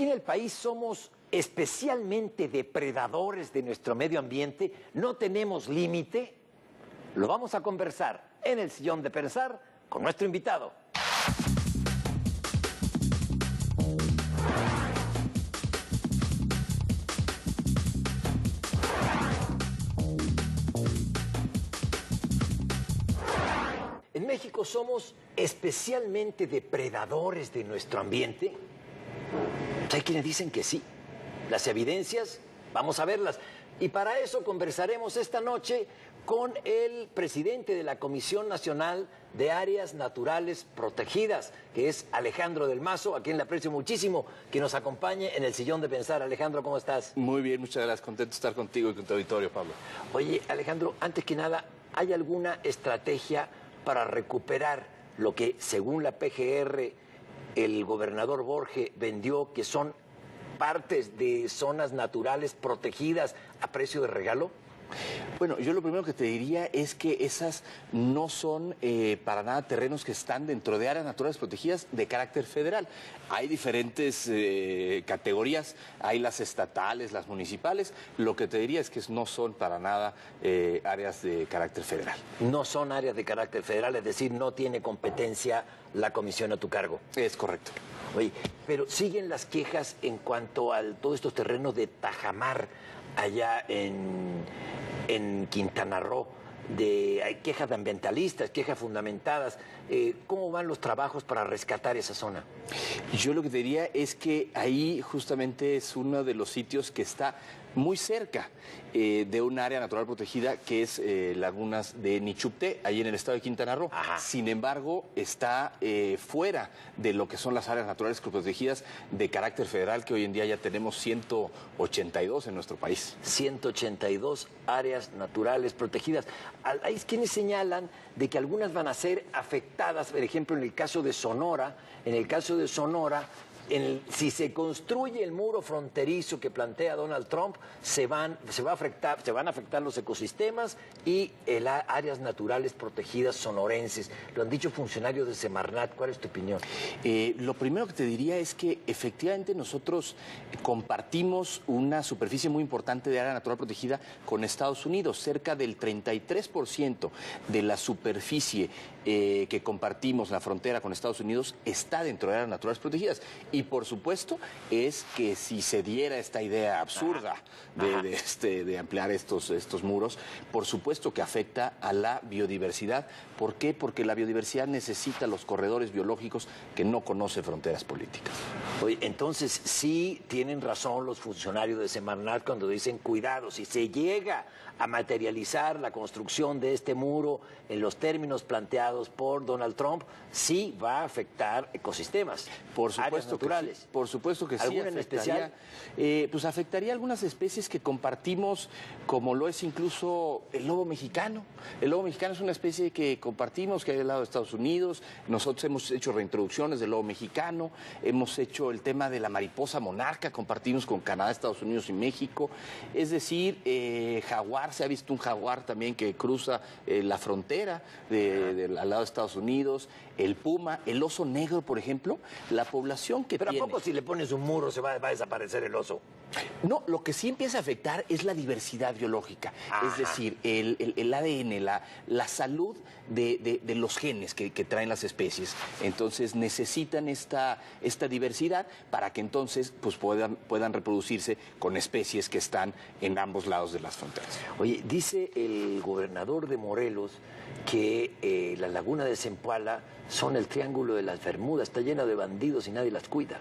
Aquí en el país somos especialmente depredadores de nuestro medio ambiente, no tenemos límite. Lo vamos a conversar en el Sillón de Pensar con nuestro invitado. En México somos especialmente depredadores de nuestro ambiente. Hay quienes dicen que sí. Las evidencias, vamos a verlas. Y para eso conversaremos esta noche con el presidente de la Comisión Nacional de Áreas Naturales Protegidas, que es Alejandro del Mazo, a quien le aprecio muchísimo que nos acompañe en el Sillón de Pensar. Alejandro, ¿cómo estás? Muy bien, muchas gracias. Contento de estar contigo y con tu auditorio, Pablo. Oye, Alejandro, antes que nada, ¿hay alguna estrategia para recuperar lo que, según la PGR, el gobernador Borge vendió, que son partes de zonas naturales protegidas a precio de regalo? Bueno, yo lo primero que te diría es que esas no son para nada terrenos que están dentro de áreas naturales protegidas de carácter federal. Hay diferentes categorías, hay las estatales, las municipales. Lo que te diría es que no son para nada áreas de carácter federal. No son áreas de carácter federal, es decir, no tiene competencia la comisión a tu cargo. Es correcto. Oye, pero siguen las quejas en cuanto a todos estos terrenos de tajamar allá en Quintana Roo. Hay quejas de ambientalistas, quejas fundamentadas. ¿Cómo van los trabajos para rescatar esa zona? Yo lo que te diría es que ahí justamente es uno de los sitios que está muy cerca de un área natural protegida que es Lagunas de Nichupté, ahí en el estado de Quintana Roo. Ajá. Sin embargo, está fuera de lo que son las áreas naturales protegidas de carácter federal, que hoy en día ya tenemos 182 en nuestro país. 182 áreas naturales protegidas. Hay quienes señalan de que algunas van a ser afectadas, por ejemplo, en el caso de Sonora, si se construye el muro fronterizo que plantea Donald Trump, se van a afectar los ecosistemas y áreas naturales protegidas sonorenses. Lo han dicho funcionarios de Semarnat. ¿Cuál es tu opinión? Lo primero que te diría es que efectivamente nosotros compartimos una superficie muy importante de área natural protegida con Estados Unidos. Cerca del 33% de la superficie que compartimos en la frontera con Estados Unidos está dentro de áreas naturales protegidas. Y por supuesto es que si se diera esta idea absurda de ampliar estos muros, por supuesto que afecta a la biodiversidad. ¿Por qué? Porque la biodiversidad necesita los corredores biológicos que no conoce fronteras políticas. Oye, entonces sí tienen razón los funcionarios de Semarnat cuando dicen cuidado, si se llega a materializar la construcción de este muro en los términos planteados por Donald Trump, sí va a afectar ecosistemas, por supuesto, áreas naturales. Sí, por supuesto que sí. ¿Alguna en especial? Pues afectaría algunas especies que compartimos, como lo es incluso el lobo mexicano. El lobo mexicano es una especie que compartimos, que hay al lado de Estados Unidos. Nosotros hemos hecho reintroducciones del lobo mexicano, hemos hecho el tema de la mariposa monarca, compartimos con Canadá, Estados Unidos y México. Es decir, jaguar, se ha visto un jaguar también que cruza la frontera al lado de Estados Unidos. El puma, el oso negro, por ejemplo, la población que Pero tiene... ¿a poco si le pones un muro se va a desaparecer el oso? No, lo que sí empieza a afectar es la diversidad biológica, es decir, el ADN, la salud de los genes que traen las especies. Entonces necesitan esta diversidad para que entonces pues, puedan reproducirse con especies que están en ambos lados de las fronteras. Oye, dice el gobernador de Morelos que la laguna de Zempoala son el Triángulo de las Bermudas, está llena de bandidos y nadie las cuida.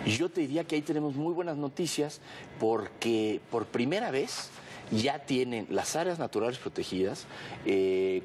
Yo te diría que ahí tenemos muy buenas noticias porque por primera vez ya tienen las áreas naturales protegidas,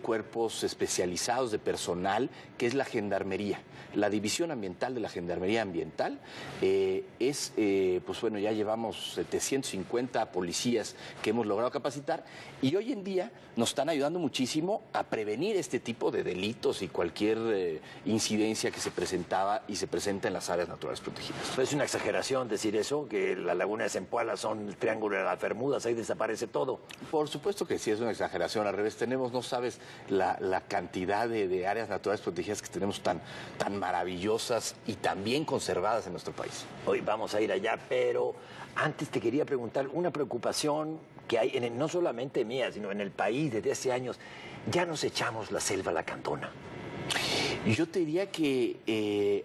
cuerpos especializados de personal, que es la Gendarmería. La División Ambiental de la Gendarmería Ambiental pues bueno, ya llevamos 750 policías que hemos logrado capacitar y hoy en día nos están ayudando muchísimo a prevenir este tipo de delitos y cualquier incidencia que se presentaba y se presenta en las áreas naturales protegidas. Es una exageración decir eso, que la laguna de Zempoala son el Triángulo de las Bermudas, ahí desaparece todo. Por supuesto que sí, es una exageración. Al revés, tenemos, no sabes, la cantidad de áreas naturales protegidas que tenemos tan maravillosas y tan bien conservadas en nuestro país. Hoy vamos a ir allá, pero antes te quería preguntar una preocupación que hay, no solamente mía, sino en el país desde hace años. Ya nos echamos la selva lacandona. Yo te diría que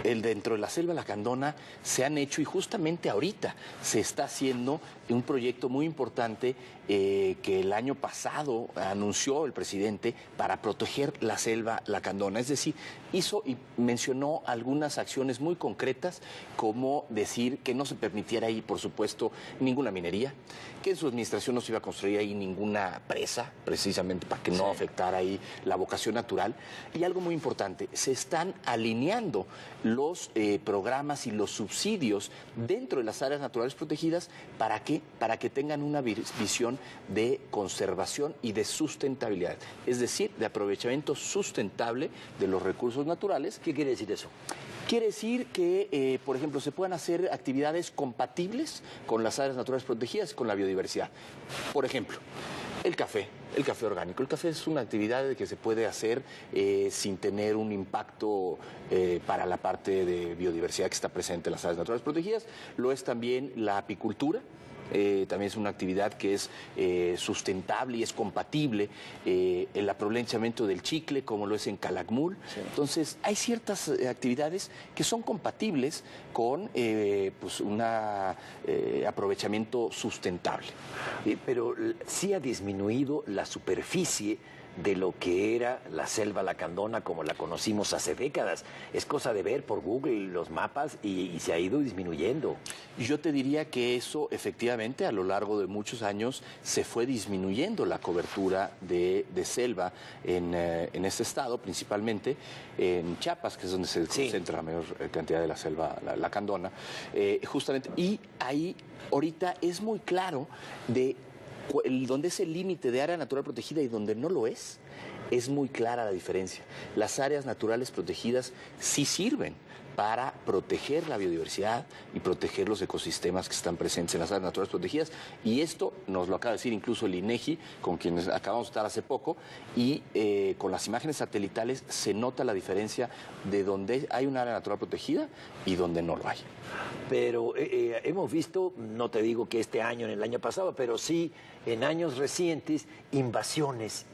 dentro de la selva lacandona se han hecho, y justamente ahorita se está haciendo un proyecto muy importante que el año pasado anunció el presidente para proteger la selva lacandona. Es decir, hizo y mencionó algunas acciones muy concretas, como decir que no se permitiera ahí, por supuesto, ninguna minería, que en su administración no se iba a construir ahí ninguna presa, precisamente para que no afectara ahí la vocación natural. Y algo muy importante, se están alineando los programas y los subsidios dentro de las áreas naturales protegidas. ¿Para qué? Para que tengan una visión de conservación y de sustentabilidad, es decir, de aprovechamiento sustentable de los recursos naturales. ¿Qué quiere decir eso? Quiere decir que, por ejemplo, se puedan hacer actividades compatibles con las áreas naturales protegidas y con la biodiversidad. Por ejemplo, el café orgánico. El café es una actividad que se puede hacer sin tener un impacto para la parte de biodiversidad que está presente en las áreas naturales protegidas. Lo es también la apicultura. También es una actividad que es sustentable y es compatible, el aprovechamiento del chicle, como lo es en Calakmul. Sí. Entonces, hay ciertas actividades que son compatibles con pues un aprovechamiento sustentable. Pero sí ha disminuido la superficie de lo que era la selva lacandona como la conocimos hace décadas. Es cosa de ver por Google los mapas y se ha ido disminuyendo. Yo te diría que eso efectivamente a lo largo de muchos años se fue disminuyendo la cobertura de selva en este estado, principalmente en Chiapas, que es donde se concentra la mayor cantidad de la selva lacandona, justamente. Y ahí ahorita es muy claro de donde es el límite de área natural protegida y donde no lo es muy clara la diferencia. Las áreas naturales protegidas sí sirven para proteger la biodiversidad y proteger los ecosistemas que están presentes en las áreas naturales protegidas. Y esto nos lo acaba de decir incluso el INEGI, con quienes acabamos de estar hace poco, y con las imágenes satelitales se nota la diferencia de donde hay un área natural protegida y donde no lo hay. Pero hemos visto, no te digo que este año, en el año pasado, pero sí en años recientes, invasiones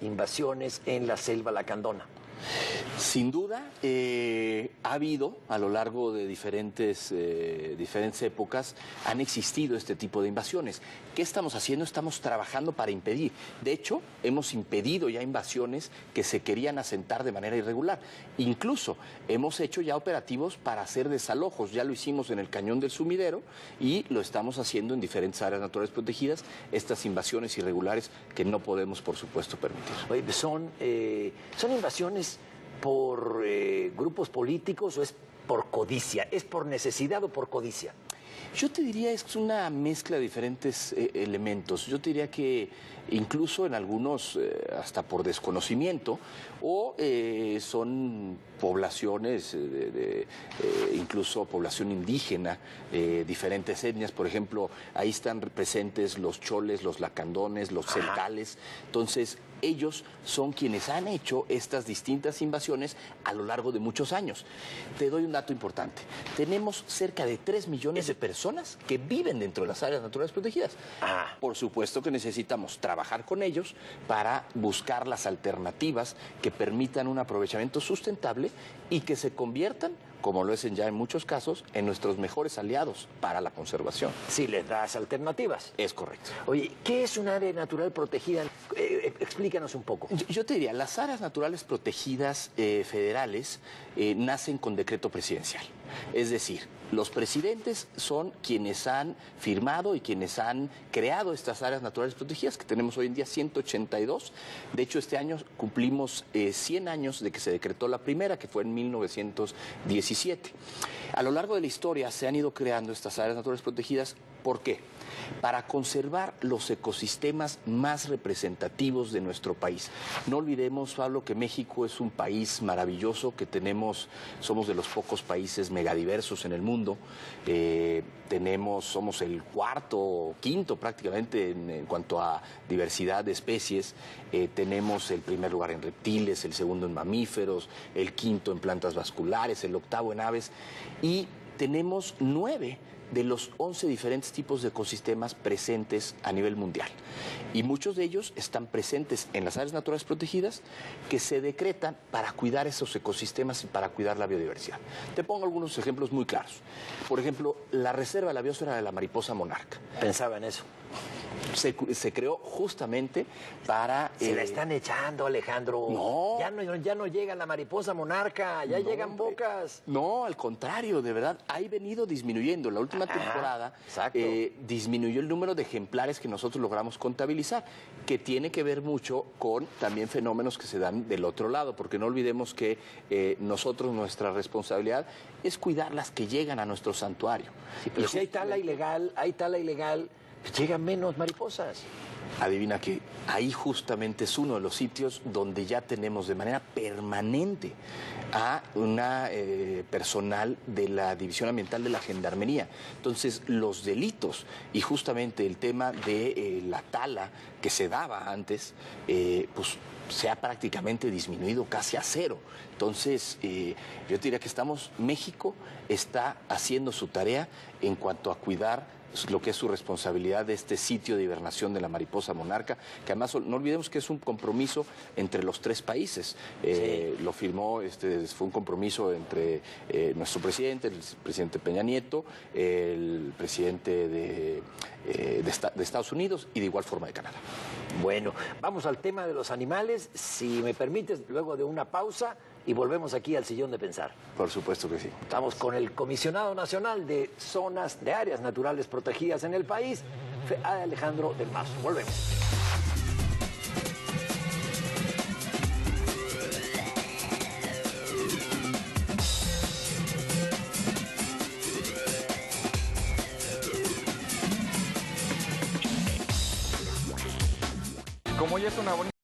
en la selva lacandona. Sin duda, ha habido a lo largo de diferentes épocas, han existido este tipo de invasiones. ¿Qué estamos haciendo? Estamos trabajando para impedir. De hecho, hemos impedido ya invasiones que se querían asentar de manera irregular. Incluso hemos hecho ya operativos para hacer desalojos. Ya lo hicimos en el Cañón del Sumidero y lo estamos haciendo en diferentes áreas naturales protegidas, estas invasiones irregulares que no podemos, por supuesto, permitir. Oye, ¿son invasiones por grupos políticos o es por codicia? ¿Es por necesidad o por codicia? Yo te diría es una mezcla de diferentes elementos. Yo te diría que incluso en algunos hasta por desconocimiento o son poblaciones, incluso población indígena, diferentes etnias. Por ejemplo, ahí están presentes los choles, los lacandones, los celtales. Entonces, ellos son quienes han hecho estas distintas invasiones a lo largo de muchos años. Te doy un dato importante. Tenemos cerca de 3 millones de personas que viven dentro de las áreas naturales protegidas. Por supuesto que necesitamos trabajar con ellos para buscar las alternativas que permitan un aprovechamiento sustentable y que se conviertan, como lo es ya en muchos casos, en nuestros mejores aliados para la conservación. Si les das alternativas. Es correcto. Oye, ¿qué es un área natural protegida? Explícanos un poco. Yo te diría, las áreas naturales protegidas federales nacen con decreto presidencial. Es decir, los presidentes son quienes han firmado y quienes han creado estas áreas naturales protegidas, que tenemos hoy en día 182. De hecho, este año cumplimos 100 años de que se decretó la primera, que fue en 1917. A lo largo de la historia se han ido creando estas áreas naturales protegidas ¿Por qué? Para conservar los ecosistemas más representativos de nuestro país. No olvidemos, Pablo, que México es un país maravilloso, que somos de los pocos países megadiversos en el mundo. Somos el cuarto o quinto prácticamente en cuanto a diversidad de especies. Tenemos el primer lugar en reptiles, el segundo en mamíferos, el quinto en plantas vasculares, el octavo en aves, y tenemos 9 de los 11 diferentes tipos de ecosistemas presentes a nivel mundial. Y muchos de ellos están presentes en las áreas naturales protegidas que se decretan para cuidar esos ecosistemas y para cuidar la biodiversidad. Te pongo algunos ejemplos muy claros. Por ejemplo, la Reserva de la Biosfera de la Mariposa Monarca. Pensaba en eso. Se creó justamente para... Se la están echando, Alejandro. No. Ya no llega la mariposa monarca, ya llegan pocas. No, al contrario, de verdad, ha venido disminuyendo. La última temporada disminuyó el número de ejemplares que nosotros logramos contabilizar, que tiene que ver mucho con también fenómenos que se dan del otro lado, porque no olvidemos que nuestra responsabilidad es cuidar las que llegan a nuestro santuario. Sí, pero si hay tala ilegal, pues llegan menos mariposas. Adivina que ahí justamente es uno de los sitios donde ya tenemos de manera permanente a una personal de la División Ambiental de la Gendarmería. Entonces, los delitos y justamente el tema de la tala que se daba antes, pues se ha prácticamente disminuido casi a cero. Entonces, yo diría que México está haciendo su tarea en cuanto a cuidar lo que es su responsabilidad de este sitio de hibernación de la mariposa monarca, que además no olvidemos que es un compromiso entre los 3 países. Lo firmó, fue un compromiso entre nuestro presidente, el presidente Peña Nieto, el presidente de Estados Unidos y de igual forma de Canadá. Bueno, vamos al tema de los animales, si me permites, luego de una pausa y volvemos aquí al sillón de pensar. Por supuesto que sí. Estamos con el Comisionado Nacional de Zonas de Áreas Naturales Protegidas en el país, Alejandro del Mazo. Volvemos. Como ya es una bonita